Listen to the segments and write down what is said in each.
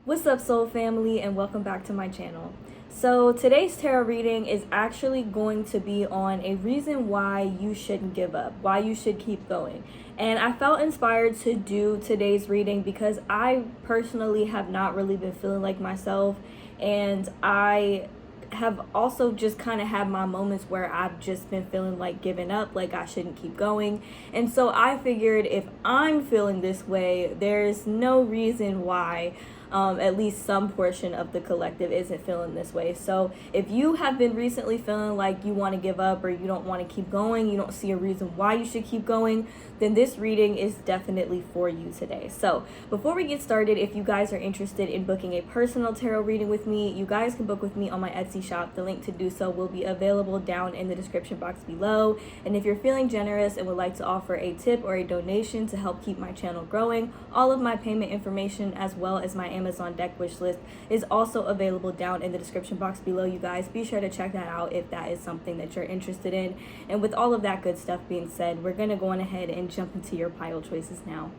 What's up, soul family, and welcome back to my channel. So today's tarot reading is actually going to be on a reason why you shouldn't give up, why you should keep going. And I felt inspired to do today's reading because I personally have not really been feeling like myself, and I have also just kind of had my moments where I've just been feeling like giving up, like I shouldn't keep going. And so I figured if I'm feeling this way, there's no reason why at least some portion of the collective isn't feeling this way. So if you have been recently feeling like you want to give up or you don't want to keep going, you don't see a reason why you should keep going, then this reading is definitely for you today. So before we get started, if you guys are interested in booking a personal tarot reading with me, you guys can book with me on my Etsy shop. The link to do so will be available down in the description box below. And if you're feeling generous and would like to offer a tip or a donation to help keep my channel growing, all of my payment information as well as my Amazon deck wish list is also available down in the description box below. You guys be sure to check that out if that is something that you're interested in. And with all of that good stuff being said, we're gonna go on ahead and jump into your pile choices now.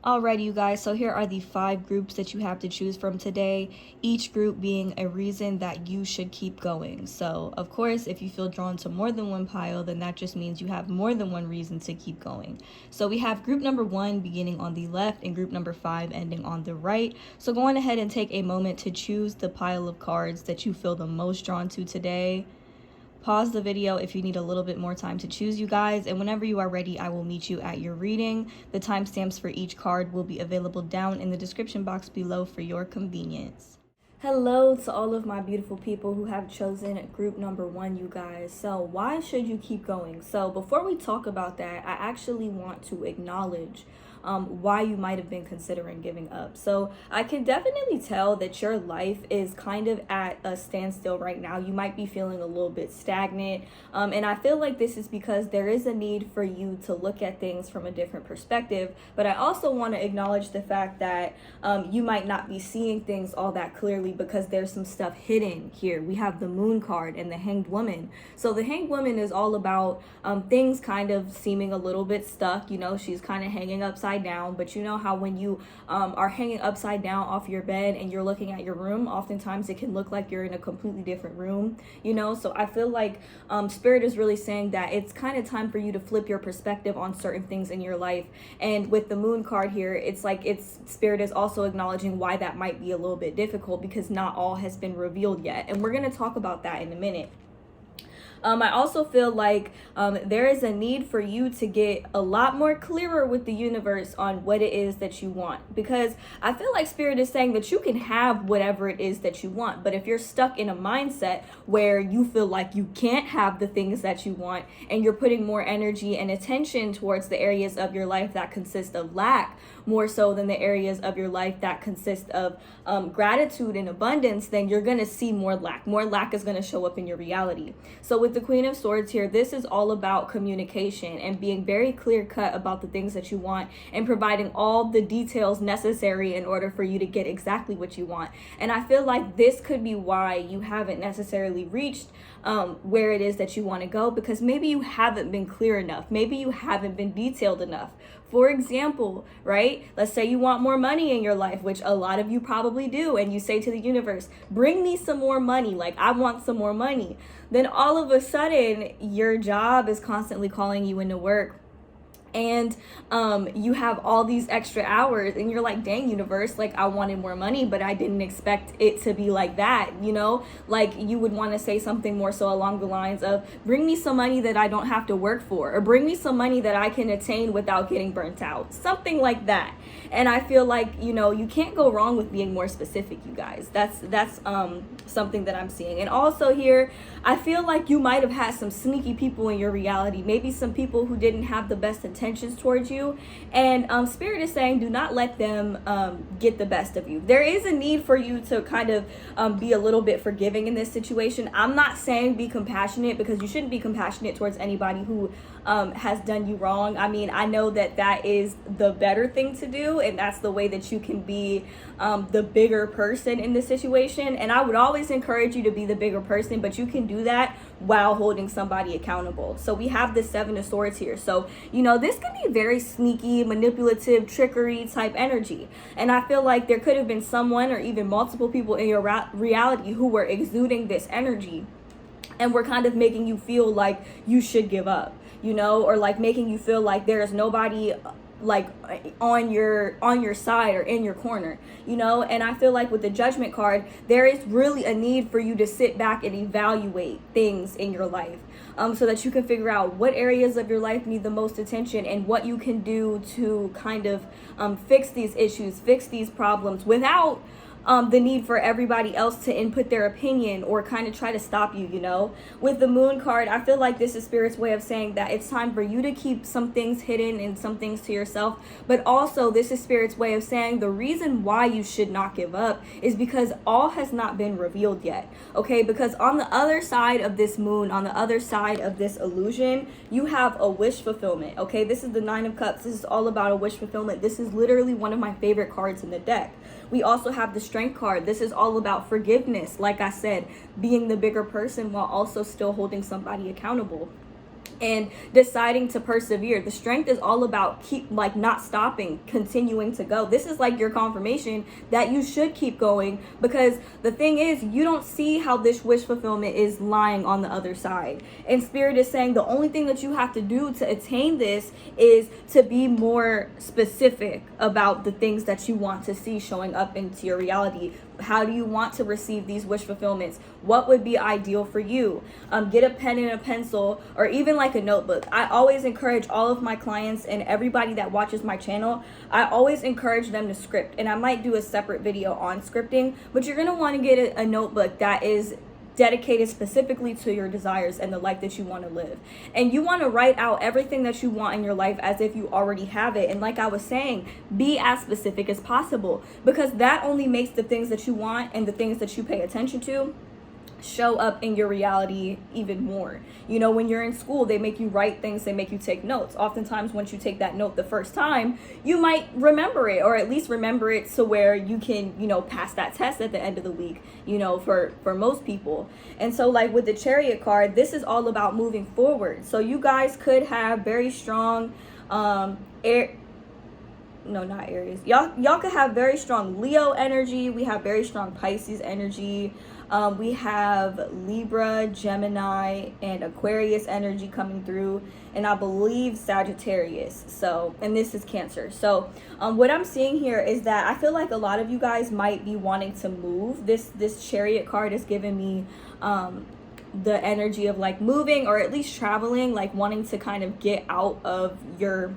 Alrighty, you guys, so here are the 5 groups that you have to choose from today, each group being a reason that you should keep going. So of course, if you feel drawn to more than one pile, then that just means you have more than one reason to keep going. So we have group number 1 beginning on the left and group number 5 ending on the right. So go on ahead and take a moment to choose the pile of cards that you feel the most drawn to today. Pause the video if you need a little bit more time to choose, you guys, and whenever you are ready, I will meet you at your reading. The timestamps for each card will be available down in the description box below for your convenience. Hello to all of my beautiful people who have chosen group number 1, you guys. So why should you keep going? So before we talk about that, I actually want to acknowledge why you might have been considering giving up. So I can definitely tell that your life is kind of at a standstill right now. You might be feeling a little bit stagnant. And I feel like this is because there is a need for you to look at things from a different perspective. But I also want to acknowledge the fact that you might not be seeing things all that clearly because there's some stuff hidden here. We have the Moon card and the Hanged Woman. So the Hanged Woman is all about things kind of seeming a little bit stuck. You know, she's kind of hanging upside down, but you know how when you are hanging upside down off your bed and you're looking at your room, oftentimes it can look like you're in a completely different room, you know? So I feel like Spirit is really saying that it's kind of time for you to flip your perspective on certain things in your life. And with the Moon card here, it's like Spirit is also acknowledging why that might be a little bit difficult because not all has been revealed yet, and we're going to talk about that in a minute. I also feel like there is a need for you to get a lot more clearer with the universe on what it is that you want, because I feel like Spirit is saying that you can have whatever it is that you want, but if you're stuck in a mindset where you feel like you can't have the things that you want and you're putting more energy and attention towards the areas of your life that consist of lack more so than the areas of your life that consist of gratitude and abundance, then you're going to see more lack. More lack is going to show up in your reality. So with the Queen of Swords here, this is all about communication and being very clear cut about the things that you want and providing all the details necessary in order for you to get exactly what you want. And I feel like this could be why you haven't necessarily reached where it is that you want to go, because maybe you haven't been clear enough. Maybe you haven't been detailed enough. For example, right? Let's say you want more money in your life, which a lot of you probably do, and you say to the universe, bring me some more money, like I want some more money. Then all of a sudden, your job is constantly calling you into work, and you have all these extra hours and you're like, dang, universe, like I wanted more money, but I didn't expect it to be like that, you know? Like you would want to say something more so along the lines of, bring me some money that I don't have to work for, or bring me some money that I can attain without getting burnt out, something like that. And I feel like, you know, you can't go wrong with being more specific, you guys. That's something that I'm seeing. And also here, I feel like you might have had some sneaky people in your reality, maybe some people who didn't have the best intentions towards you. And Spirit is saying, do not let them get the best of you. There is a need for you to kind of be a little bit forgiving in this situation. I'm not saying be compassionate, because you shouldn't be compassionate towards anybody who has done you wrong. I mean, I know that that is the better thing to do, and that's the way that you can be the bigger person in this situation. And I would always encourage you to be the bigger person, but you can do that while holding somebody accountable. So we have the Seven of Swords here. So, this can be very sneaky, manipulative, trickery type energy. And I feel like there could have been someone or even multiple people in your reality who were exuding this energy and were kind of making you feel like you should give up, or like making you feel like there is nobody like on your side or in your corner, and I feel like with the Judgment card, there is really a need for you to sit back and evaluate things in your life, so that you can figure out what areas of your life need the most attention and what you can do to kind of fix these issues, fix these problems without the need for everybody else to input their opinion or kind of try to stop you, With the Moon card, I feel like this is Spirit's way of saying that it's time for you to keep some things hidden and some things to yourself. But also, this is Spirit's way of saying the reason why you should not give up is because all has not been revealed yet, okay? Because on the other side of this moon, on the other side of this illusion, you have a wish fulfillment, okay? This is the Nine of Cups. This is all about a wish fulfillment. This is literally one of my favorite cards in the deck. We also have the Strength card. This is all about forgiveness, like I said, being the bigger person while also still holding somebody accountable and deciding to persevere. The Strength is all about not stopping, continuing to go. This is like your confirmation that you should keep going, because the thing is, you don't see how this wish fulfillment is lying on the other side. And Spirit is saying the only thing that you have to do to attain this is to be more specific about the things that you want to see showing up into your reality. How do you want to receive these wish fulfillments? What would be ideal for you? Get a pen and a pencil, or even like a notebook. I always encourage all of my clients and everybody that watches my channel, I always encourage them to script. And I might do a separate video on scripting, but you're going to want to get a notebook that is dedicated specifically to your desires and the life that you want to live. And you want to write out everything that you want in your life as if you already have it. And like I was saying, be as specific as possible, because that only makes the things that you want and the things that you pay attention to show up in your reality even more. When you're in school, they make you write things, they make you take notes. Oftentimes, once you take that note the first time, you might remember it, or at least remember it to where you can, pass that test at the end of the week, for most people. And so like with the Chariot card, this is all about moving forward. So you guys could have very strong not Aries. Y'all could have very strong Leo energy. We have very strong Pisces energy. We have Libra, Gemini, and Aquarius energy coming through, and I believe Sagittarius. So, and this is Cancer. So, what I'm seeing here is that I feel like a lot of you guys might be wanting to move. This Chariot card is giving me the energy of like moving, or at least traveling, like wanting to kind of get out of your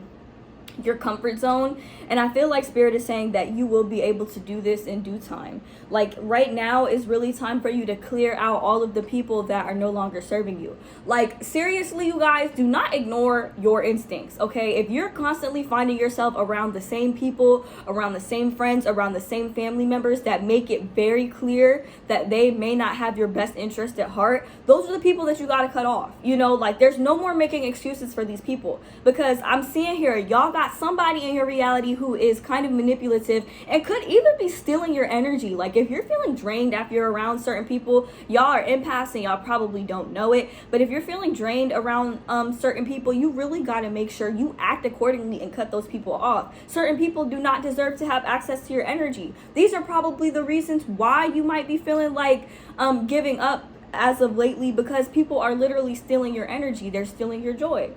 comfort zone. And I feel like Spirit is saying that you will be able to do this in due time. Like right now is really time for you to clear out all of the people that are no longer serving you. Like seriously, you guys, do not ignore your instincts, okay? If you're constantly finding yourself around the same people, around the same friends, around the same family members that make it very clear that they may not have your best interest at heart, those are the people that you got to cut off. Like there's no more making excuses for these people, because I'm seeing here, y'all got somebody in your reality who is kind of manipulative and could even be stealing your energy. Like if you're feeling drained after you're around certain people, y'all are empaths and y'all probably don't know it, but if you're feeling drained around certain people, you really got to make sure you act accordingly and cut those people off. Certain people do not deserve to have access to your energy. These are probably the reasons why you might be feeling like giving up as of lately, because people are literally stealing your energy. They're stealing your joy,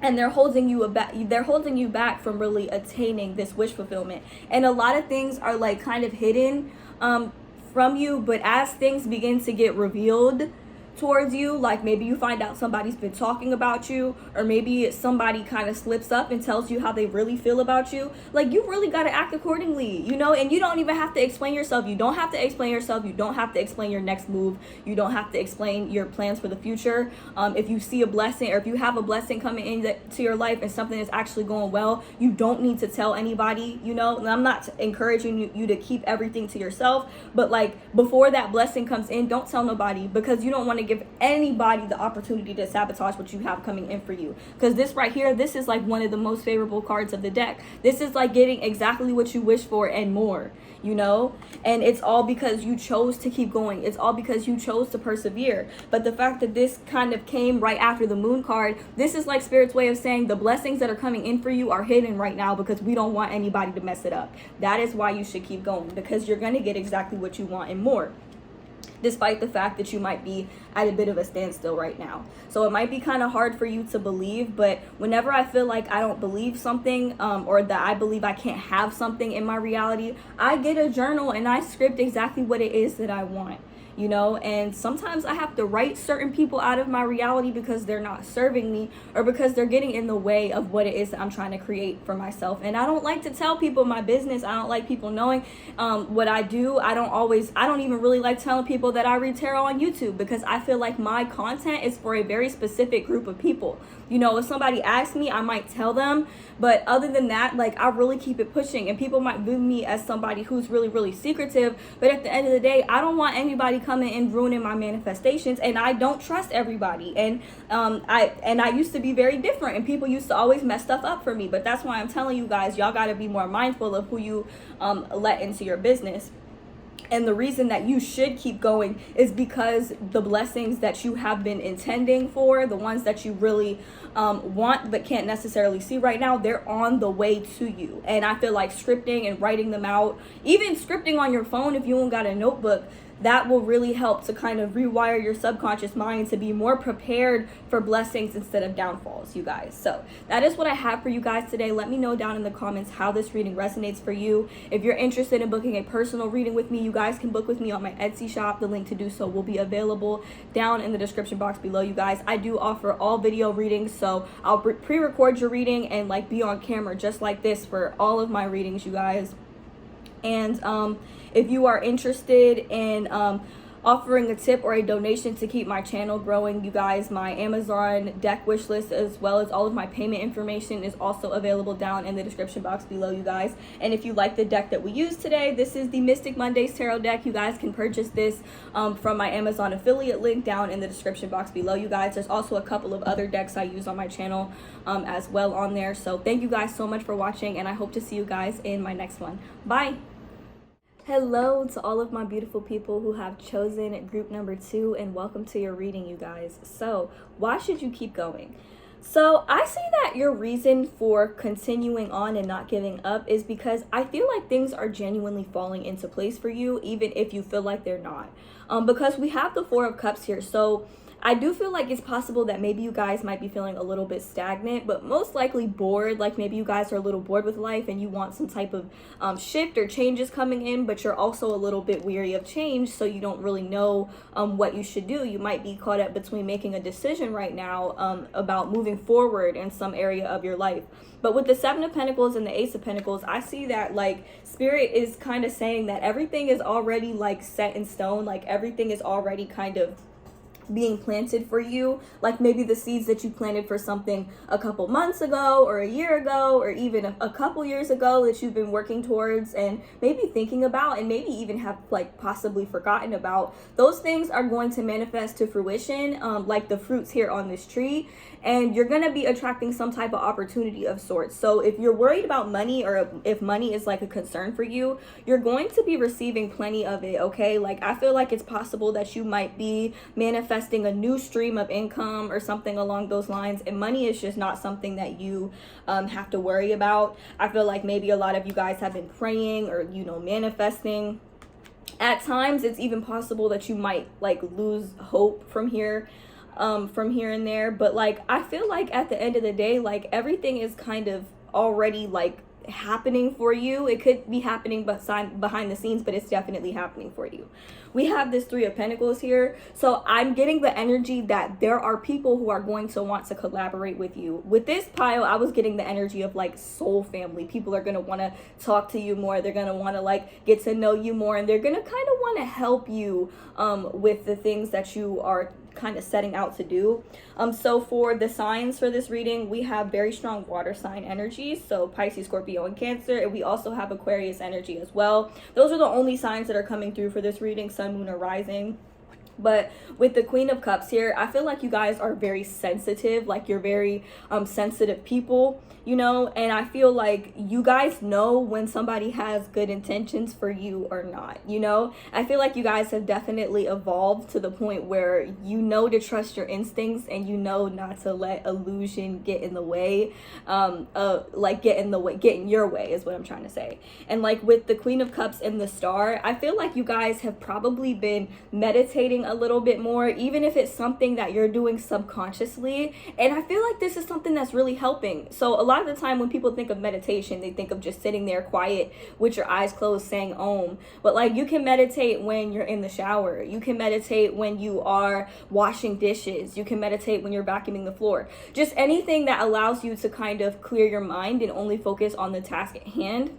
and they're holding you back from really attaining this wish fulfillment. And a lot of things are like kind of hidden from you, but as things begin to get revealed towards you, like maybe you find out somebody's been talking about you, or maybe somebody kind of slips up and tells you how they really feel about you, like you really got to act accordingly, and you don't even have to explain yourself. You don't have to explain yourself. You don't have to explain your next move. You don't have to explain your plans for the future. If you see a blessing, or if you have a blessing coming into your life and something is actually going well, you don't need to tell anybody, and I'm not encouraging you to keep everything to yourself, but like before that blessing comes in, don't tell nobody, because you don't want to to give anybody the opportunity to sabotage what you have coming in for you. Because this right here, this is like one of the most favorable cards of the deck. This is like getting exactly what you wish for and more, you know? And it's all because you chose to keep going. It's all because you chose to persevere. But the fact that this kind of came right after the moon card, this is like Spirit's way of saying the blessings that are coming in for you are hidden right now because we don't want anybody to mess it up. That is why you should keep going, because you're going to get exactly what you want and more, despite the fact that you might be at a bit of a standstill right now. So it might be kind of hard for you to believe, but whenever I feel like I don't believe something, or that I believe I can't have something in my reality, I get a journal and I script exactly what it is that I want. You know, and sometimes I have to write certain people out of my reality because they're not serving me, or because they're getting in the way of what it is that I'm trying to create for myself. And I don't like to tell people my business. I don't like people knowing what I do. I don't even really like telling people that I read tarot on YouTube, because I feel like my content is for a very specific group of people. You know, if somebody asks me, I might tell them, but other than that, like, I really keep it pushing, and people might view me as somebody who's really, really secretive, but at the end of the day, I don't want anybody coming and ruining my manifestations, and I don't trust everybody, and I used to be very different, and people used to always mess stuff up for me. But that's why I'm telling you guys, y'all got to be more mindful of who you let into your business. And the reason that you should keep going is because the blessings that you have been intending for, the ones that you really want but can't necessarily see right now, they're on the way to you. And I feel like scripting and writing them out, even scripting on your phone if you don't got a notebook, that will really help to kind of rewire your subconscious mind to be more prepared for blessings instead of downfalls, you guys. So that is what I have for you guys today. Let me know down in the comments how this reading resonates for you. If you're interested in booking a personal reading with me, you guys can book with me on my Etsy shop. The link to do so will be available down in the description box below, you guys. I do offer all video readings, so I'll pre-record your reading and like be on camera just like this for all of my readings, you guys. And if you are interested in offering a tip or a donation to keep my channel growing, you guys, my Amazon deck wish list as well as all of my payment information is also available down in the description box below, you guys. And if you like the deck that we used today, this is the Mystic Mondays Tarot deck. You guys can purchase this from my Amazon affiliate link down in the description box below, you guys. There's also a couple of other decks I use on my channel as well on there. So thank you guys so much for watching, and I hope to see you guys in my next one. Bye. Hello to all of my beautiful people who have chosen group number 2, and welcome to your reading, you guys. So why should you keep going? So I say that your reason for continuing on and not giving up is because I feel like things are genuinely falling into place for you, even if you feel like they're not. Because we have the 4 of Cups here. So I do feel like it's possible that maybe you guys might be feeling a little bit stagnant, but most likely bored. Like maybe you guys are a little bored with life and you want some type of shift or changes coming in, but you're also a little bit weary of change, so you don't really know what you should do. You might be caught up between making a decision right now about moving forward in some area of your life. But with the 7 of Pentacles and the Ace of Pentacles, I see that like Spirit is kind of saying that everything is already like set in stone, like everything is already kind of being planted for you. Like maybe the seeds that you planted for something a couple months ago or a year ago or even a couple years ago that you've been working towards and maybe thinking about and maybe even have like possibly forgotten about, those things are going to manifest to fruition, like the fruits here on this tree, and you're going to be attracting some type of opportunity of sorts. So if you're worried about money, or if money is like a concern for you, you're going to be receiving plenty of it, okay? Like I feel like it's possible that you might be manifesting a new stream of income or something along those lines, and money is just not something that you have to worry about. I feel like maybe a lot of you guys have been praying or, you know, manifesting. At times it's even possible that you might like lose hope from here and there, but like I feel like at the end of the day, like everything is kind of already like happening for you. It could be happening behind the scenes, but it's definitely happening for you. We have this 3 of Pentacles here, so I'm getting the energy that there are people who are going to want to collaborate with you. With this pile, I was getting the energy of like soul family. People are going to want to talk to you more. They're going to want to like get to know you more, and they're going to kind of want to help you with the things that you are kind of setting out to do. So for the signs for this reading, we have very strong water sign energy, so Pisces, Scorpio, and Cancer, and we also have Aquarius energy as well. Those are the only signs that are coming through for this reading, Sun, Moon, or Rising. But with the Queen of Cups here, I feel like you guys are very sensitive, like you're very sensitive people, you know, and I feel like you guys know when somebody has good intentions for you or not, you know. I feel like you guys have definitely evolved to the point where you know to trust your instincts and you know not to let illusion get in the way, get in your way is what I'm trying to say. And like with the Queen of Cups and the Star, I feel like you guys have probably been meditating a little bit more, even if it's something that you're doing subconsciously. And I feel like this is something that's really helping. So a lot of the time when people think of meditation, they think of just sitting there quiet with your eyes closed saying Om. But like you can meditate when you're in the shower. You can meditate when you are washing dishes. You can meditate when you're vacuuming the floor. Just anything that allows you to kind of clear your mind and only focus on the task at hand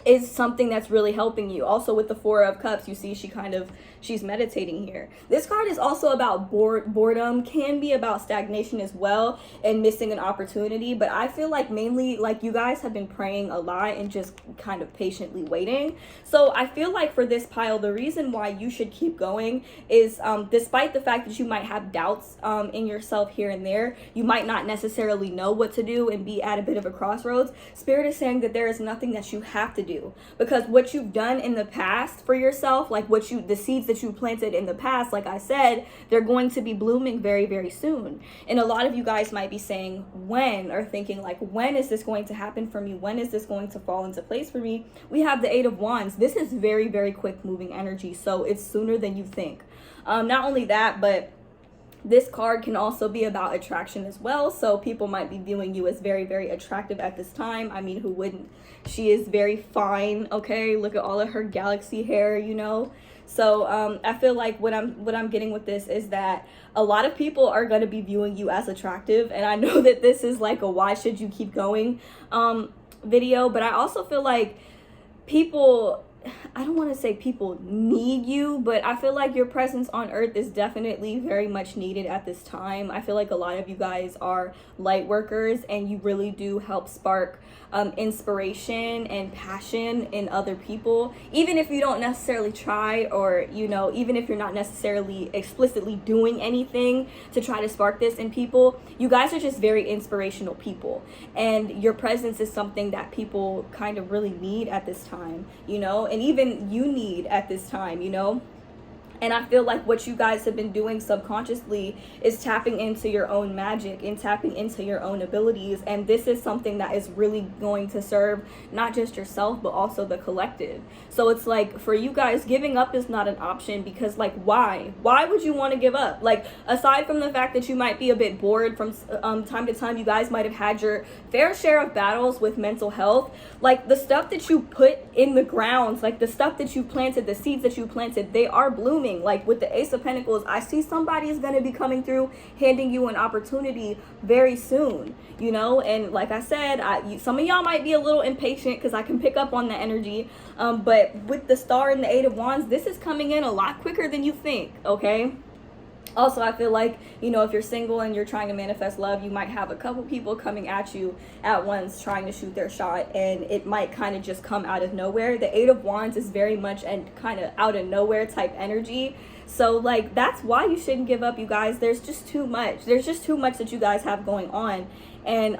is something that's really helping you. Also with the Four of Cups, you see she's meditating here. This card is also about boredom, can be about stagnation as well, and missing an opportunity. But I feel like mainly like you guys have been praying a lot and just kind of patiently waiting. So I feel like for this pile, the reason why you should keep going is despite the fact that you might have doubts in yourself here and there, you might not necessarily know what to do and be at a bit of a crossroads. Spirit is saying that there is nothing that you have to do, because what you've done in the past for yourself, like the seeds that you planted in the past, like I said, they're going to be blooming very, very soon. And a lot of you guys might be saying when, or thinking like, when is this going to happen for me? When is this going to fall into place for me? We have the Eight of Wands. This is very, very quick moving energy, so it's sooner than you think. Not only that, but this card can also be about attraction as well. So people might be viewing you as very, very attractive at this time. I mean, who wouldn't? She is very fine, okay? Look at all of her galaxy hair, you know? So I feel like what I'm getting with this is that a lot of people are going to be viewing you as attractive. And I know that this is like a why should you keep going video, but I also feel like people, I don't want to say people need you, but I feel like your presence on earth is definitely very much needed at this time. I feel like a lot of you guys are light workers and you really do help spark inspiration and passion in other people, even if you don't necessarily try, or you know, even if you're not necessarily explicitly doing anything to try to spark this in people. You guys are just very inspirational people, and your presence is something that people kind of really need at this time, you know, and even you need at this time, you know. And I feel like what you guys have been doing subconsciously is tapping into your own magic and tapping into your own abilities. And this is something that is really going to serve not just yourself, but also the collective. So it's like, for you guys, giving up is not an option, because like, why would you want to give up? Like, aside from the fact that you might be a bit bored from time to time, you guys might have had your fair share of battles with mental health. Like, the stuff that you put in the grounds, like the stuff that you planted, the seeds that you planted, they are blooming. Like with the Ace of Pentacles, I see somebody is going to be coming through, handing you an opportunity very soon, you know. And like I said, some of y'all might be a little impatient, because I can pick up on the energy, but with the Star and the Eight of Wands, this is coming in a lot quicker than you think, okay? Also, I feel like, you know, if you're single and you're trying to manifest love, you might have a couple people coming at you at once trying to shoot their shot, and it might kind of just come out of nowhere. The Eight of Wands is very much a kind of out of nowhere type energy. So like, that's why you shouldn't give up, you guys. There's just too much. There's just too much that you guys have going on. And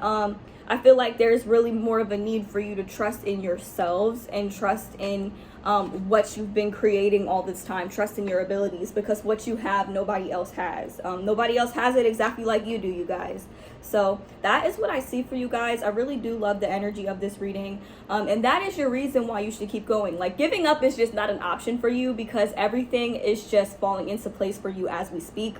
I feel like there's really more of a need for you to trust in yourselves and trust in what you've been creating all this time. Trust in your abilities, because what you have, nobody else has. Nobody else has it exactly like you do, you guys. So that is what I see for you guys. I really do love the energy of this reading. And that is your reason why you should keep going. Like, giving up is just not an option for you, because everything is just falling into place for you as we speak,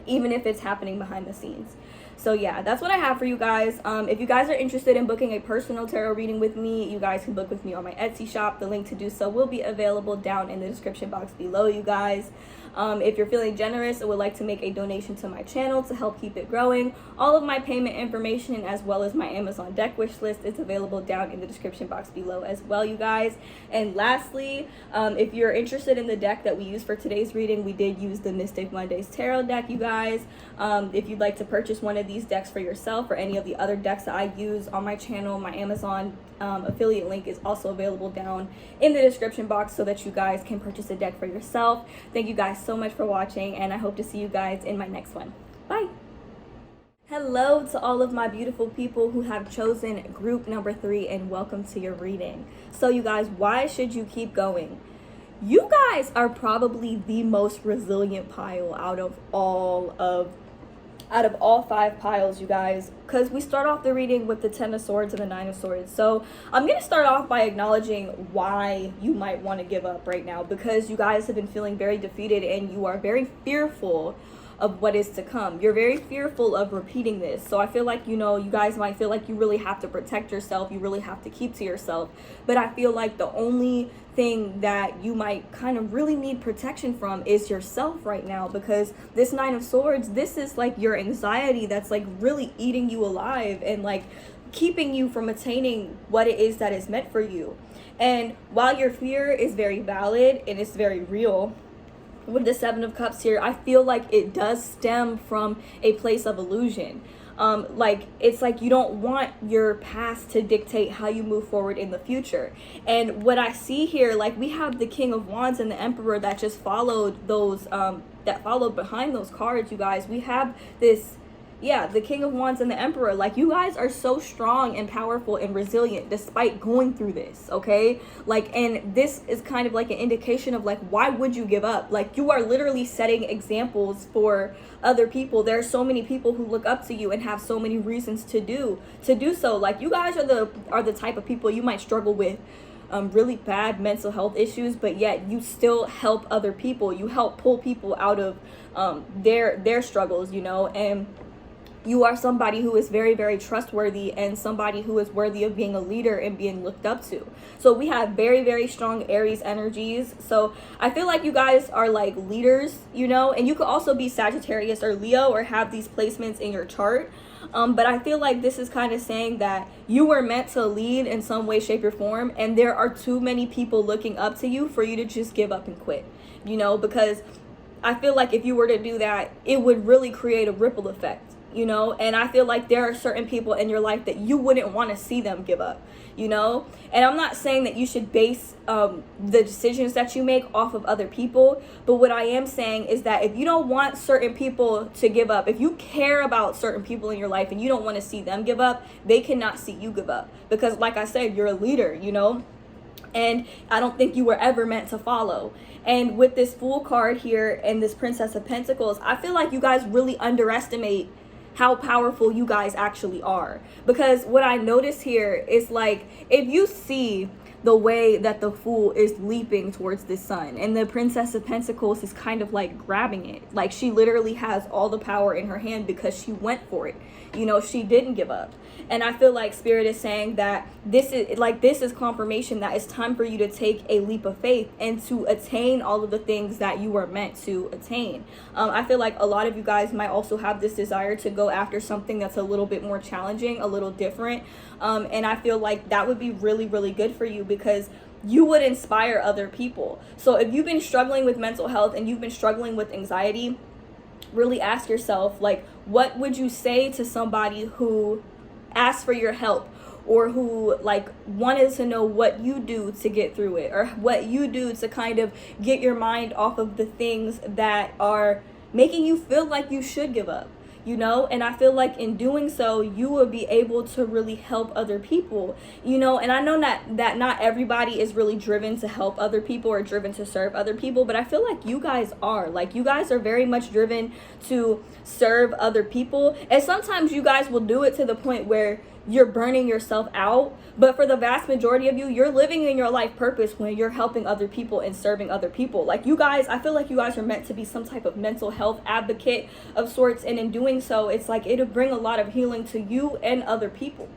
even if it's happening behind the scenes. So yeah, that's what I have for you guys. If you guys are interested in booking a personal tarot reading with me, you guys can book with me on my Etsy shop. The link to do so will be available down in the description box below, you guys. If you're feeling generous or would like to make a donation to my channel to help keep it growing, all of my payment information as well as my Amazon deck wish list is available down in the description box below as well, you guys. And lastly, if you're interested in the deck that we used for today's reading, we did use the Mystic Mondays Tarot deck, you guys. If you'd like to purchase one of of these decks for yourself or any of the other decks that I use on my channel, my Amazon affiliate link is also available down in the description box so that you guys can purchase a deck for yourself. Thank you guys so much for watching, and I hope to see you guys in my next one. Bye. Hello to all of my beautiful people who have chosen group number 3, and welcome to your reading. So you guys, why should you keep going? You guys are probably the most resilient pile out of all 5 piles, you guys, because we start off the reading with the 10 of Swords and the 9 of Swords. So I'm going to start off by acknowledging why you might want to give up right now, because you guys have been feeling very defeated and you are very fearful of what is to come. You're very fearful of repeating this. So I feel like, you guys might feel like you really have to protect yourself. You really have to keep to yourself. But I feel like the only thing that you might kind of really need protection from is yourself right now, because this 9 of Swords, this is like your anxiety that's like really eating you alive and like keeping you from attaining what it is that is meant for you. And while your fear is very valid and it's very real, with the 7 of Cups here, I feel like it does stem from a place of illusion. Like it's like you don't want your past to dictate how you move forward in the future. And what I see here, like we have the King of Wands and the Emperor that just followed those that followed behind those cards, you guys. We have this, yeah, the King of Wands and the Emperor. Like you guys are so strong and powerful and resilient despite going through this, okay? Like, and this is kind of like an indication of like, why would you give up? Like you are literally setting examples for other people. There are so many people who look up to you and have so many reasons to do so. Like you guys are the type of people, you might struggle with really bad mental health issues, but yet you still help other people. You help pull people out of their struggles, and you are somebody who is very, very trustworthy and somebody who is worthy of being a leader and being looked up to. So we have very, very strong Aries energies. So I feel like you guys are like leaders, and you could also be Sagittarius or Leo or have these placements in your chart. But I feel like this is kind of saying that you were meant to lead in some way, shape, or form. And there are too many people looking up to you for you to just give up and quit, because I feel like if you were to do that, it would really create a ripple effect. And I feel like there are certain people in your life that you wouldn't want to see them give up, and I'm not saying that you should base the decisions that you make off of other people, but what I am saying is that if you don't want certain people to give up, if you care about certain people in your life and you don't want to see them give up, they cannot see you give up, because like I said, you're a leader, and I don't think you were ever meant to follow. And with this Fool card here and this Princess of Pentacles, I feel like you guys really underestimate how powerful you guys actually are. Because what I notice here is like, if you see the way that the Fool is leaping towards the sun and the Princess of Pentacles is kind of like grabbing it, like she literally has all the power in her hand because she went for it, she didn't give up. And I feel like Spirit is saying that this is confirmation that it's time for you to take a leap of faith and to attain all of the things that you were meant to attain. I feel like a lot of you guys might also have this desire to go after something that's a little bit more challenging, a little different. And I feel like that would be really, really good for you, because you would inspire other people. So if you've been struggling with mental health and you've been struggling with anxiety, really ask yourself, like, what would you say to somebody who asked for your help, or who like wanted to know what you do to get through it, or what you do to kind of get your mind off of the things that are making you feel like you should give up, and I feel like in doing so, you will be able to really help other people, and I know that not everybody is really driven to help other people or driven to serve other people, but I feel like you guys are. Like, you guys are very much driven to serve other people, and sometimes you guys will do it to the point where you're burning yourself out, but for the vast majority of you, you're living in your life purpose when you're helping other people and serving other people. Like, you guys, I feel like you guys are meant to be some type of mental health advocate of sorts, and in doing so, it's like it'll bring a lot of healing to you and other people,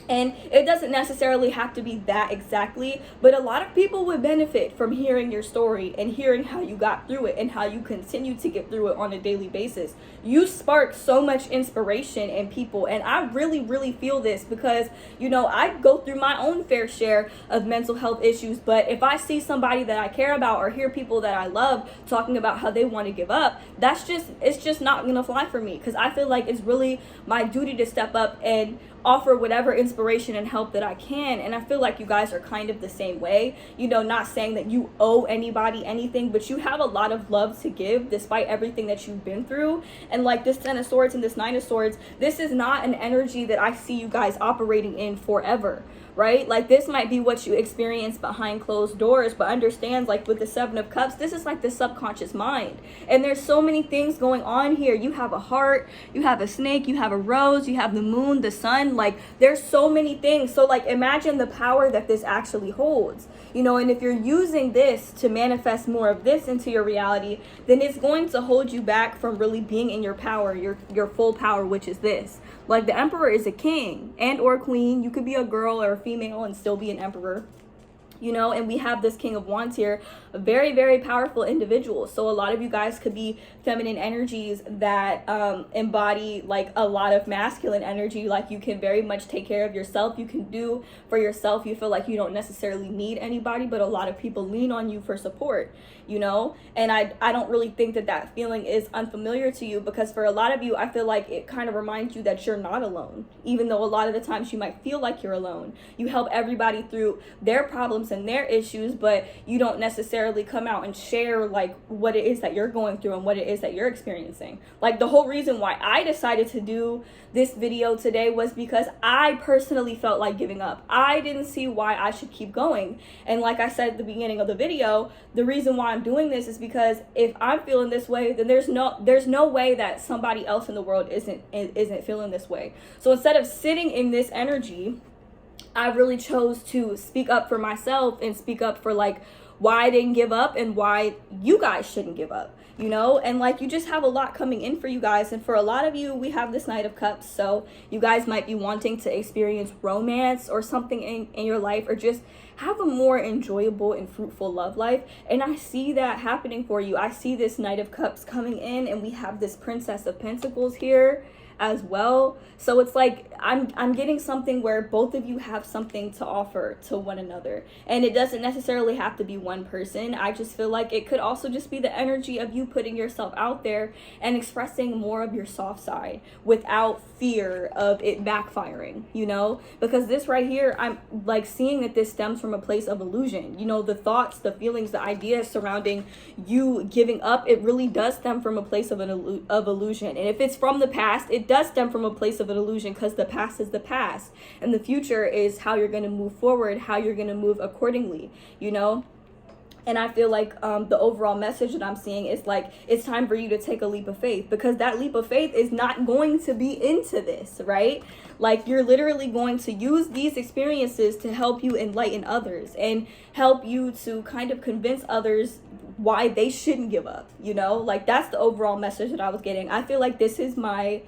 And it doesn't necessarily have to be that exactly, but a lot of people would benefit from hearing your story and hearing how you got through it and how you continue to get through it on a daily basis. You spark so much inspiration in people, and I really, really feel this because, you know, I go through my own fair share of mental health issues, but if I see somebody that I care about or hear people that I love talking about how they want to give up, it's just not gonna fly for me, because I feel like it's really my duty to step up and offer whatever inspiration and help that I can. And I feel like you guys are kind of the same way, you know, not saying that you owe anybody anything, but you have a lot of love to give despite everything that you've been through. And like this 10 of Swords and this 9 of Swords, this is not an energy that I see you guys operating in forever, right? Like this might be what you experience behind closed doors, but understand, like with the 7 of Cups, this is like the subconscious mind. And there's so many things going on here. You have a heart, you have a snake, you have a rose, you have the moon, the sun, like there's so many things. So like imagine the power that this actually holds, you know, and if you're using this to manifest more of this into your reality, then it's going to hold you back from really being in your power, your full power, which is this. Like the Emperor is a king and or queen. You could be a girl or a female and still be an emperor, you know. And we have this King of Wands here, a very, very powerful individual. So a lot of you guys could be feminine energies that embody like a lot of masculine energy. Like you can very much take care of yourself. You can do for yourself. You feel like you don't necessarily need anybody, but a lot of people lean on you for support, you know. And I don't really think that that feeling is unfamiliar to you, because for a lot of you, I feel like it kind of reminds you that you're not alone, even though a lot of the times you might feel like you're alone. You help everybody through their problems and their issues, but you don't necessarily come out and share like what it is that you're going through and what it is that you're experiencing. Like the whole reason why I decided to do this video today was because I personally felt like giving up. I didn't see why I should keep going. And like I said at the beginning of the video, the reason why I'm doing this is because if I'm feeling this way, then there's no way that somebody else in the world isn't feeling this way. So instead of sitting in this energy, I really chose to speak up for myself and speak up for like why I didn't give up and why you guys shouldn't give up, you know. And like you just have a lot coming in for you guys, and for a lot of you, we have this Knight of Cups, so you guys might be wanting to experience romance or something in your life, or just have a more enjoyable and fruitful love life. And I see that happening for you. I see this Knight of Cups coming in, and we have this Princess of Pentacles here as well. So it's like I'm getting something where both of you have something to offer to one another, and it doesn't necessarily have to be one person. I just feel like it could also just be the energy of you putting yourself out there and expressing more of your soft side without fear of it backfiring, you know. Because this right here, I'm like seeing that this stems from a place of illusion, you know. The thoughts, the feelings, the ideas surrounding you giving up, it really does stem from a place of illusion. And if it's from the past, it does stem from a place of an illusion, because the past is the past and the future is how you're going to move forward, how you're going to move accordingly, you know. And I feel like the overall message that I'm seeing is like, it's time for you to take a leap of faith, because that leap of faith is not going to be into this, right? Like you're literally going to use these experiences to help you enlighten others and help you to kind of convince others why they shouldn't give up, you know. Like that's the overall message that I was getting. I feel like this is my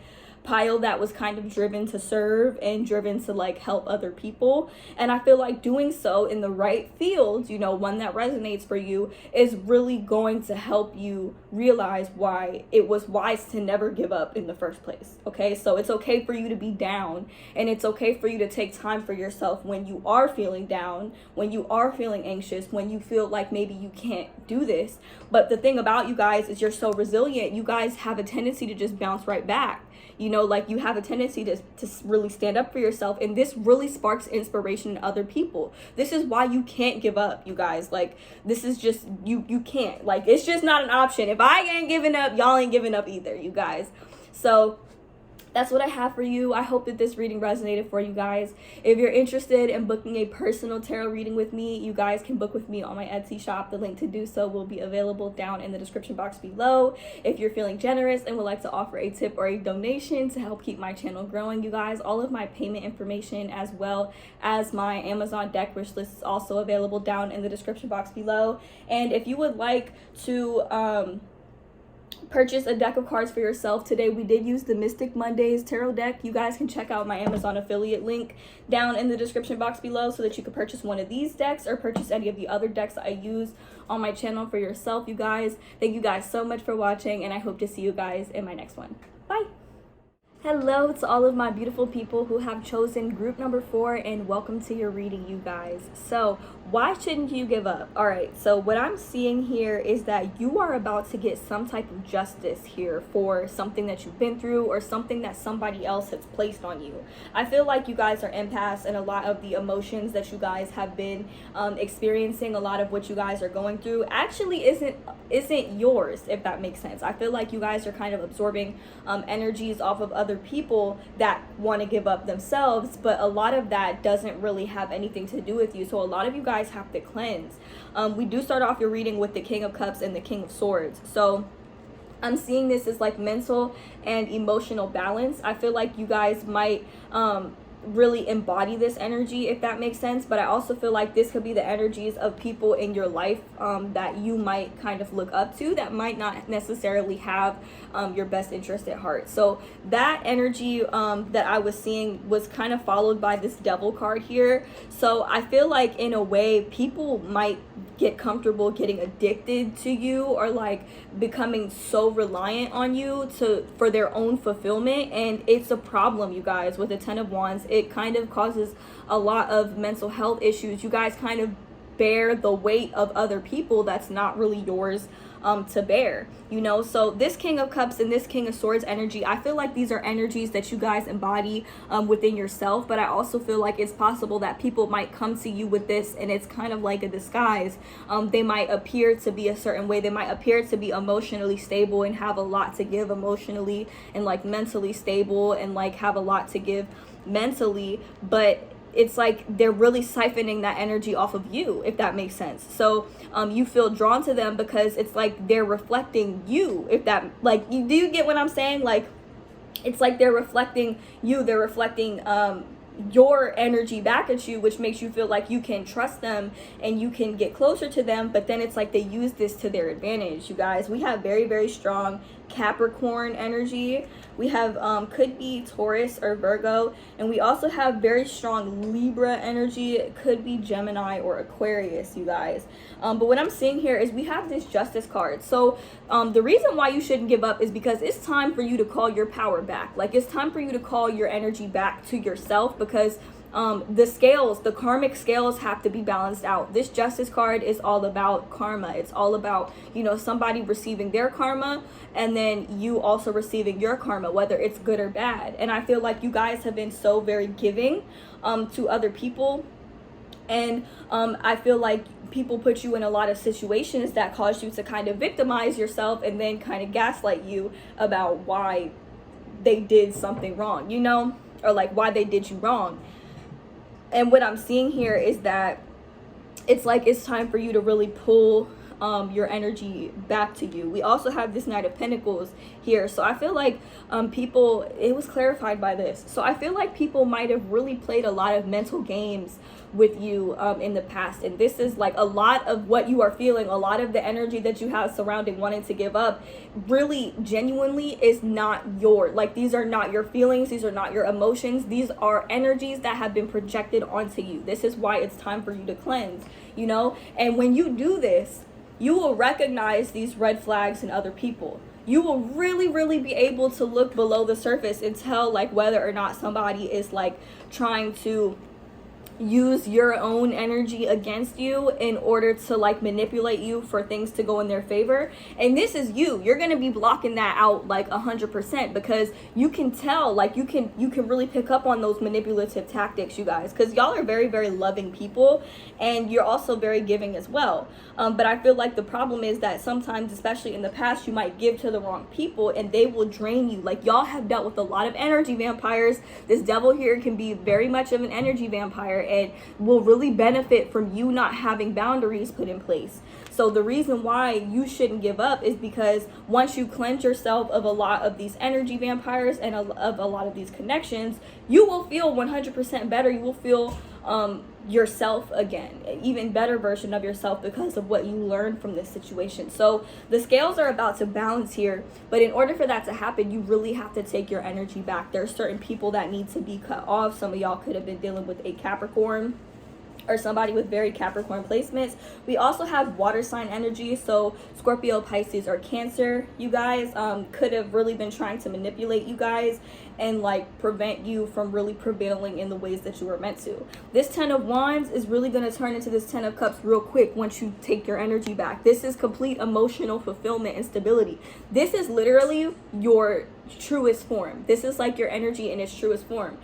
pile that was kind of driven to serve and driven to like help other people, and I feel like doing so in the right field, you know, one that resonates for you, is really going to help you realize why it was wise to never give up in the first place. Okay, so it's okay for you to be down, and it's okay for you to take time for yourself when you are feeling down, when you are feeling anxious, when you feel like maybe you can't do this. But the thing about you guys is you're so resilient. You guys have a tendency to just bounce right back. You know, like you have a tendency to really stand up for yourself, and this really sparks inspiration in other people. This is why you can't give up, you guys. Like this is just, you can't, like it's just not an option. If I ain't giving up, y'all ain't giving up either, you guys. So that's what I have for you. I hope that this reading resonated for you guys. If you're interested in booking a personal tarot reading with me, you guys can book with me on my Etsy shop. The link to do so will be available down in the description box below. If you're feeling generous and would like to offer a tip or a donation to help keep my channel growing, you guys, all of my payment information as well as my Amazon deck wish list is also available down in the description box below. And if you would like to purchase a deck of cards for yourself. Today we did use the Mystic Mondays tarot deck. You guys can check out my Amazon affiliate link down in the description box below so that you can purchase one of these decks or purchase any of the other decks that I use on my channel for yourself, you guys. Thank you guys so much for watching, and I hope to see you guys in my next one. Bye. Hello to all of my beautiful people who have chosen group number 4, and welcome to your reading, you guys. So why shouldn't you give up? All right, so what I'm seeing here is that you are about to get some type of justice here for something that you've been through or something that somebody else has placed on you. I feel like you guys are empaths, and a lot of the emotions that you guys have been experiencing, a lot of what you guys are going through actually isn't yours, if that makes sense. I feel like you guys are kind of absorbing energies off of other people that want to give up themselves, but a lot of that doesn't really have anything to do with you. So a lot of you guys have to cleanse. We do start off your reading with the King of Cups and the King of Swords. So I'm seeing this as like mental and emotional balance. I feel like you guys might really embody this energy, if that makes sense, but I also feel like this could be the energies of people in your life that you might kind of look up to that might not necessarily have your best interest at heart. So that energy that I was seeing was kind of followed by this Devil card here. So I feel like in a way people might get comfortable getting addicted to you or like becoming so reliant on you for their own fulfillment, and it's a problem, you guys. With the 10 of Wands, it kind of causes a lot of mental health issues. You guys kind of bear the weight of other people that's not really yours to bear, you know. So this King of Cups and this King of Swords energy, I feel like these are energies that you guys embody within yourself, but I also feel like it's possible that people might come to you with this and it's kind of like a disguise. They might appear to be a certain way, they might appear to be emotionally stable and have a lot to give emotionally, and like mentally stable and like have a lot to give mentally, but it's like they're really siphoning that energy off of you, if that makes sense. So you feel drawn to them because it's like they're reflecting you, if that, like, do you get what I'm saying? Like, it's like they're reflecting you, they're reflecting your energy back at you, which makes you feel like you can trust them and you can get closer to them. But then it's like they use this to their advantage, you guys. We have very, very strong Capricorn energy. We have could be Taurus or Virgo, and we also have very strong Libra energy. It could be Gemini or Aquarius, you guys. But what I'm seeing here is we have this Justice card. So the reason why you shouldn't give up is because it's time for you to call your power back. Like, it's time for you to call your energy back to yourself, because the karmic scales have to be balanced out. This Justice card is all about karma. It's all about, you know, somebody receiving their karma and then you also receiving your karma, whether it's good or bad. And I feel like you guys have been so very giving to other people, and I feel like people put you in a lot of situations that cause you to kind of victimize yourself and then kind of gaslight you about why they did something wrong, you know, or like why they did you wrong. And what I'm seeing here is that it's like it's time for you to really pull your energy back to you. We also have this Knight of Pentacles here. So I feel like people, it was clarified by this. So I feel like people might have really played a lot of mental games with you in the past, and this is like a lot of what you are feeling, a lot of the energy that you have surrounding wanting to give up really genuinely is not your, like, these are not your feelings, these are not your emotions, these are energies that have been projected onto you. This is why it's time for you to cleanse, you know. And when you do this, you will recognize these red flags in other people. You will really, really be able to look below the surface and tell like whether or not somebody is like trying to use your own energy against you in order to like manipulate you for things to go in their favor. And this is you're going to be blocking that out like 100%, because you can tell, like you can really pick up on those manipulative tactics, you guys, because y'all are very, very loving people and you're also very giving as well. But I feel like the problem is that sometimes, especially in the past, you might give to the wrong people and they will drain you. Like, y'all have dealt with a lot of energy vampires. This Devil here can be very much of an energy vampire and will really benefit from you not having boundaries put in place. So the reason why you shouldn't give up is because once you cleanse yourself of a lot of these energy vampires and of a lot of these connections, you will feel 100% better. You will feel yourself again, even better version of yourself, because of what you learned from this situation. So the scales are about to balance here, but in order for that to happen, you really have to take your energy back. There are certain people that need to be cut off. Some of y'all could have been dealing with a Capricorn or somebody with very Capricorn placements. We also have water sign energy, so Scorpio, Pisces, or Cancer. You guys could have really been trying to manipulate you guys and like prevent you from really prevailing in the ways that you were meant to. This 10 of Wands is really going to turn into this 10 of Cups real quick once you take your energy back. This is complete emotional fulfillment and stability. This is literally your truest form. This is like your energy in its truest form,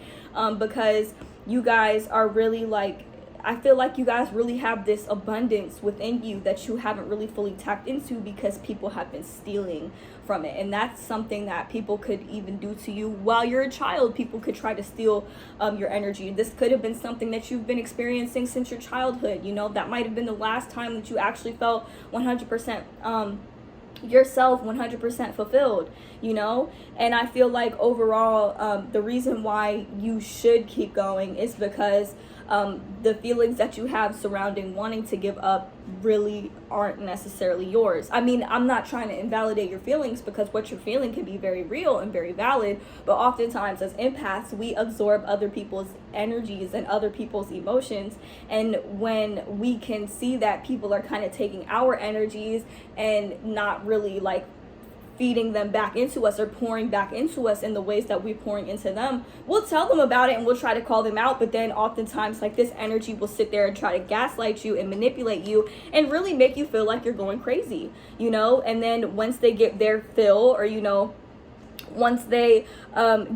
because you guys are really like, I feel like you guys really have this abundance within you that you haven't really fully tapped into because people have been stealing from it. And that's something that people could even do to you while you're a child. People could try to steal your energy. This could have been something that you've been experiencing since your childhood. You know, that might have been the last time that you actually felt 100% yourself 100% fulfilled, you know. And I feel like overall the reason why you should keep going is because the feelings that you have surrounding wanting to give up really aren't necessarily yours. I mean, I'm not trying to invalidate your feelings, because what you're feeling can be very real and very valid, but oftentimes as empaths, we absorb other people's energies and other people's emotions. And when we can see that people are kind of taking our energies and not really like feeding them back into us or pouring back into us in the ways that we're pouring into them, we'll tell them about it and we'll try to call them out. But then oftentimes like this energy will sit there and try to gaslight you and manipulate you and really make you feel like you're going crazy, you know. And then once they get their fill, or you know, once they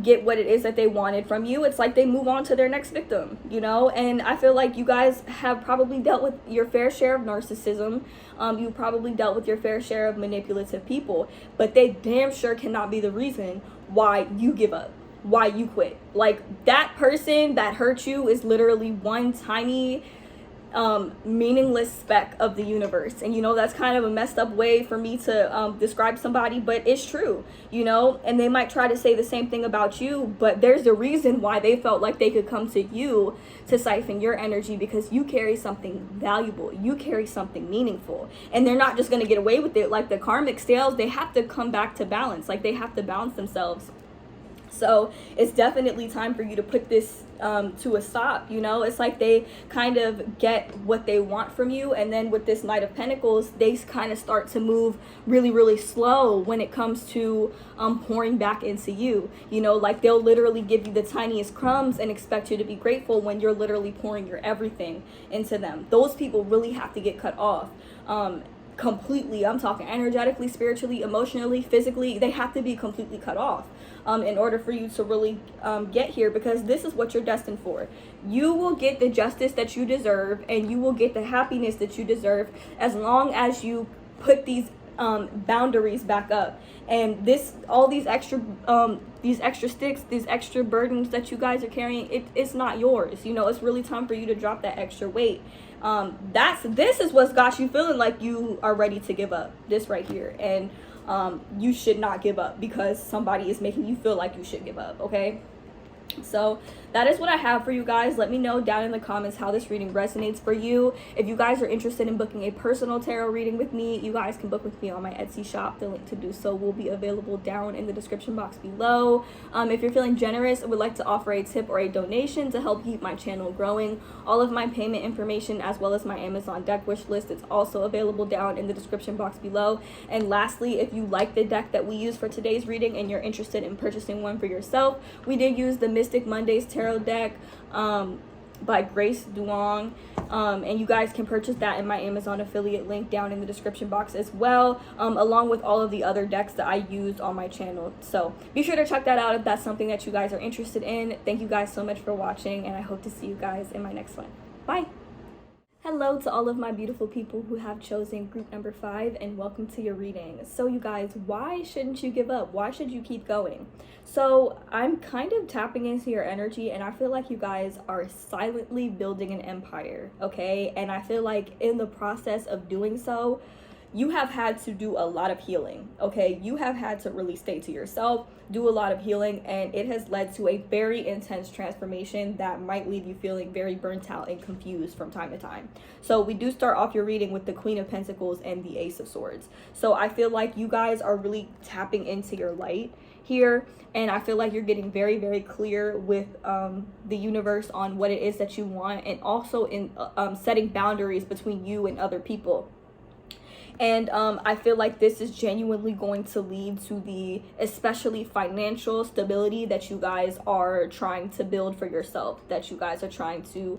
get what it is that they wanted from you, it's like they move on to their next victim, you know. And I feel like you guys have probably dealt with your fair share of narcissism. You probably dealt with your fair share of manipulative people, but they damn sure cannot be the reason why you give up, why you quit. Like, that person that hurt you is literally one tiny meaningless speck of the universe. And you know, that's kind of a messed up way for me to describe somebody, but it's true, you know. And they might try to say the same thing about you, but there's a reason why they felt like they could come to you to siphon your energy, because you carry something valuable, you carry something meaningful, and they're not just going to get away with it. Like the karmic scales, they have to come back to balance. Like, they have to balance themselves. So it's definitely time for you to put this to a stop, you know. It's like they kind of get what they want from you, and then with this Knight of Pentacles, they kind of start to move really, really slow when it comes to pouring back into you, you know. Like, they'll literally give you the tiniest crumbs and expect you to be grateful when you're literally pouring your everything into them. Those people really have to get cut off. Completely. I'm talking energetically, spiritually, emotionally, physically. They have to be completely cut off in order for you to really get here, because this is what you're destined for. You will get the justice that you deserve, and you will get the happiness that you deserve, as long as you put these boundaries back up. And this, all these extra sticks, these extra burdens that you guys are carrying, it's not yours. You know, it's really time for you to drop that extra weight. This is what's got you feeling like you are ready to give up, this right here. And you should not give up because somebody is making you feel like you should give up, okay? So that is what I have for you guys. Let me know down in the comments how this reading resonates for you. If you guys are interested in booking a personal tarot reading with me, you guys can book with me on my Etsy shop. The link to do so will be available down in the description box below. If you're feeling generous and would like to offer a tip or a donation to help keep my channel growing, all of my payment information as well as my Amazon deck wish list is also available down in the description box below. And lastly, if you like the deck that we use for today's reading and you're interested in purchasing one for yourself, we did use the Mystic Mondays Tarot deck by Grace Duong, and you guys can purchase that in my Amazon affiliate link down in the description box as well, along with all of the other decks that I used on my channel. So be sure to check that out if that's something that you guys are interested in. Thank you guys so much for watching, and I hope to see you guys in my next one. Bye. Hello to all of my beautiful people who have chosen group number 5, and welcome to your reading. So you guys, why shouldn't you give up? Why should you keep going? So I'm kind of tapping into your energy, and I feel like you guys are silently building an empire, okay? And I feel like in the process of doing so, you have had to do a lot of healing, okay? You have had to really stay to yourself, do a lot of healing, and it has led to a very intense transformation that might leave you feeling very burnt out and confused from time to time. So we do start off your reading with the Queen of Pentacles and the Ace of Swords. So I feel like you guys are really tapping into your light here, and I feel like you're getting very, very clear with the universe on what it is that you want, and also in setting boundaries between you and other people. And I feel like this is genuinely going to lead to the especially financial stability that you guys are trying to build for yourself, that you guys are trying to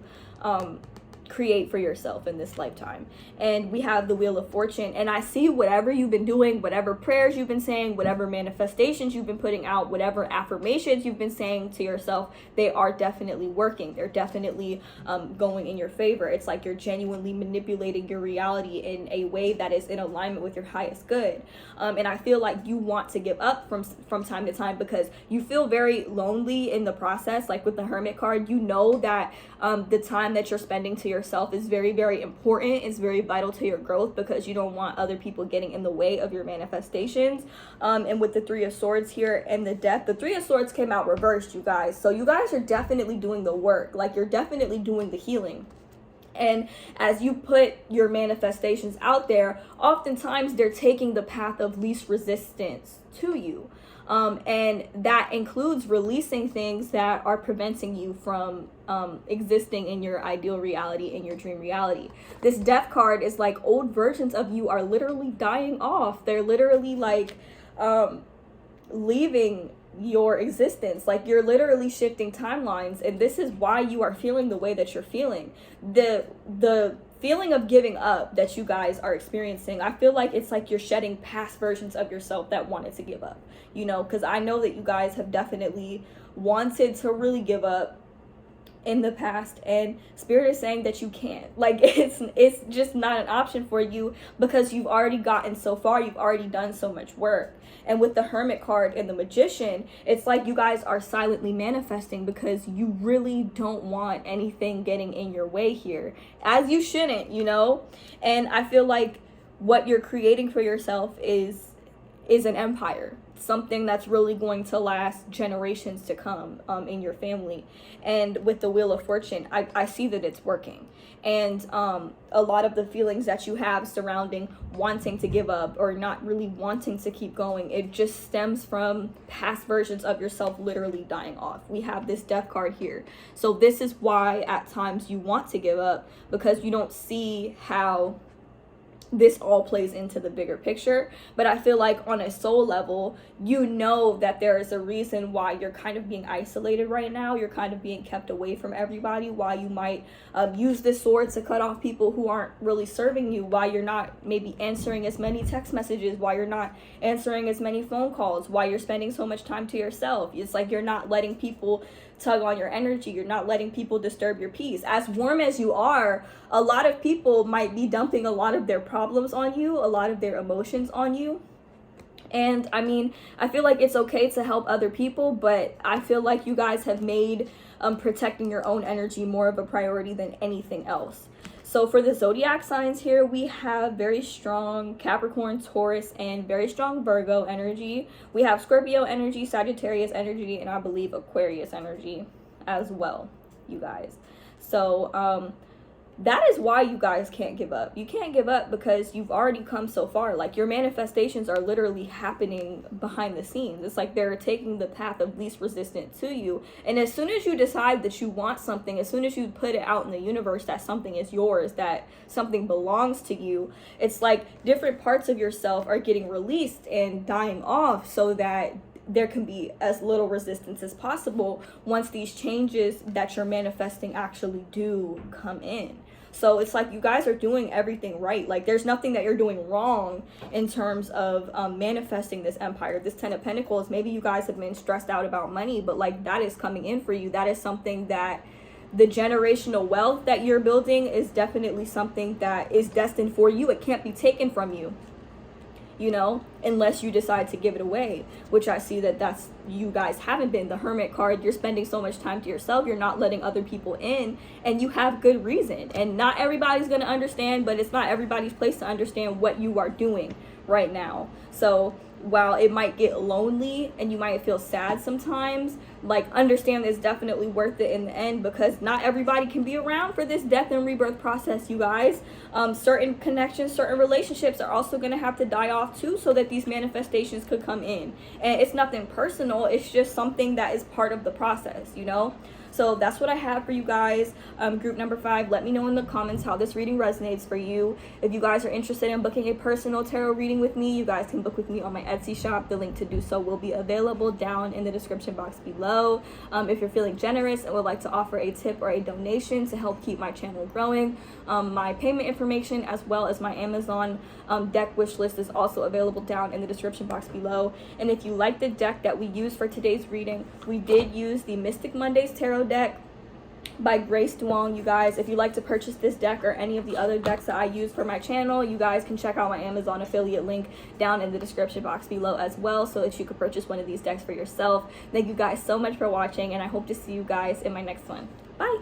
create for yourself in this lifetime. And we have the Wheel of Fortune, and I see whatever you've been doing, whatever prayers you've been saying, whatever manifestations you've been putting out, whatever affirmations you've been saying to yourself, they are definitely working. They're definitely going in your favor. It's like you're genuinely manipulating your reality in a way that is in alignment with your highest good. And I feel like you want to give up from time to time because you feel very lonely in the process. Like with the Hermit card, you know that the time that you're spending to yourself is very, very important. It's very vital to your growth because you don't want other people getting in the way of your manifestations. And with the Three of Swords here and the Death, the Three of Swords came out reversed, you guys. So you guys are definitely doing the work. Like, you're definitely doing the healing. And as you put your manifestations out there, oftentimes they're taking the path of least resistance to you. And that includes releasing things that are preventing you from existing in your ideal reality, in your dream reality. This Death card is like old versions of you are literally dying off. They're literally like leaving your existence. Like, you're literally shifting timelines, and this is why you are feeling the way that you're feeling. The feeling of giving up that you guys are experiencing, I feel like it's like you're shedding past versions of yourself that wanted to give up, you know, because I know that you guys have definitely wanted to really give up in the past, and Spirit is saying that you can't. Like, it's just not an option for you because you've already gotten so far. You've already done so much work. And with the Hermit card and the Magician, it's like you guys are silently manifesting because you really don't want anything getting in your way here, as you shouldn't, you know. And I feel like what you're creating for yourself is an empire, something that's really going to last generations to come in your family. And with the Wheel of Fortune, I see that it's working. And a lot of the feelings that you have surrounding wanting to give up or not really wanting to keep going, it just stems from past versions of yourself literally dying off. We have this Death card here. So this is why at times you want to give up, because you don't see how this all plays into the bigger picture. But I feel like on a soul level, you know that there is a reason why you're kind of being isolated right now. You're kind of being kept away from everybody, why you might use this sword to cut off people who aren't really serving you, why you're not maybe answering as many text messages, why you're not answering as many phone calls, why you're spending so much time to yourself. It's like you're not letting people tug on your energy. You're not letting people disturb your peace. As warm as you are, a lot of people might be dumping a lot of their problems on you, a lot of their emotions on you. And I mean, I feel like it's okay to help other people, but I feel like you guys have made protecting your own energy more of a priority than anything else. So for the zodiac signs here, we have very strong Capricorn, Taurus, and very strong Virgo energy. We have Scorpio energy, Sagittarius energy, and I believe Aquarius energy as well, you guys. So that is why you guys can't give up. You can't give up because you've already come so far. Like, your manifestations are literally happening behind the scenes. It's like they're taking the path of least resistance to you. And as soon as you decide that you want something, as soon as you put it out in the universe that something is yours, that something belongs to you, it's like different parts of yourself are getting released and dying off so that there can be as little resistance as possible once these changes that you're manifesting actually do come in. So it's like you guys are doing everything right. Like, there's nothing that you're doing wrong in terms of manifesting this empire. This 10 of Pentacles, maybe you guys have been stressed out about money, but like, that is coming in for you. That is something that the generational wealth that you're building is definitely something that is destined for you. It can't be taken from you. you know, unless you decide to give it away, which I see that that's, you guys haven't been. The Hermit card, you're spending so much time to yourself, you're not letting other people in, and you have good reason. And not everybody's going to understand, but it's not everybody's place to understand what you are doing right now. So while it might get lonely and you might feel sad sometimes, like, understand it's definitely worth it in the end, because not everybody can be around for this death and rebirth process, you guys. Certain connections, certain relationships are also going to have to die off too, so that these manifestations could come in. And it's nothing personal, it's just something that is part of the process, you know. So that's what I have for you guys. Group number 5, let me know in the comments how this reading resonates for you. If you guys are interested in booking a personal tarot reading with me, you guys can book with me on my Etsy shop. The link to do so will be available down in the description box below. If you're feeling generous and would like to offer a tip or a donation to help keep my channel growing, my payment information as well as my Amazon deck wish list is also available down in the description box below. And if you like the deck that we used for today's reading, we did use the Mystic Mondays Tarot deck by Grace Duong. You guys, if you'd like to purchase this deck or any of the other decks that I use for my channel, you guys can check out my Amazon affiliate link down in the description box below as well, so that you could purchase one of these decks for yourself. Thank you guys so much for watching, and I hope to see you guys in my next one. Bye.